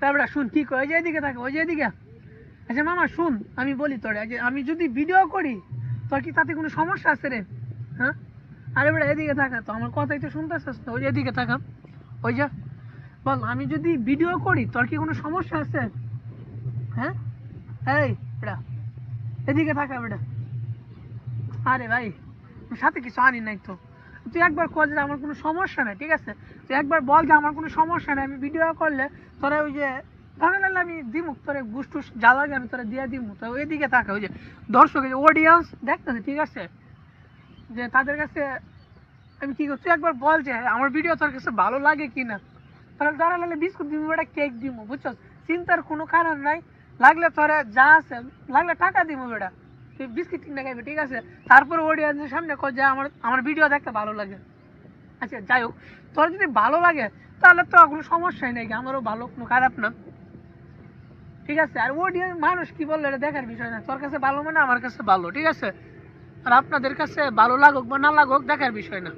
তারপরে শুন কি কয়, ওই যে এদিকে থাকে, ওই যে এদিকে। আচ্ছা মামা শুন, আমি বলি তোরে, যে আমি যদি ভিডিও করি তোর কি তাতে কোনো সমস্যা আছে রে? হ্যাঁ, আরে বেটা এদিকে থাকা, তো আমার কথাই তো শুনতেছিস না, ওই যে এদিকে থাকা, ওই যে বল, আমি যদি ভিডিও করি তোর কি কোনো সমস্যা আছে? হ্যাঁ, এই বেটা এদিকে থাকা বেটা। আরে ভাই সাথে কিছু আনি নাই তো, তুই একবার কল যে আমার কোনো সমস্যা নাই, ঠিক আছে? তুই একবার বল যে আমার কোনো সমস্যা নাই, আমি ভিডিও করলে তোরা ওই যে ধরে নিলে আমি দিমুখ তোরে গুসটুস যা লাগে আমি তোরা দিয়ে দিমু। তো ওইদিকে থাকা, ওই যে দর্শক অডিয়েন্স দেখতেছে, ঠিক আছে, যে তাদের কাছে আমি কি করছি, একবার বল যে আমার ভিডিও তোর কাছে ভালো লাগে কিনা। তাহলে ধরে নিলে বিস্কুট দিমু, একটা কেক দিমু, বুঝছো? চিন্তার কোনো কারণ নাই, লাগলে তোরা যা আছে লাগলে টাকা দিমু বেটা, তুই বিস্কিট কিনে খাইবে, ঠিক আছে? তারপর অডিয়েন্সের সামনে কর যে আমার আমার ভিডিও দেখতে ভালো লাগে। আচ্ছা যাই হোক, তোর যদি ভালো লাগে তাহলে তো কোনো সমস্যাই নেই, আমারও ভালো, কোনো খারাপ না, ঠিক আছে? আর অডিয়েন্স মানুষ কি বললো এটা দেখার বিষয় না, তোর কাছে ভালো মানে আমার কাছে ভালো, ঠিক আছে? আর আপনাদের কাছে ভালো লাগুক বা না লাগুক দেখার বিষয় না।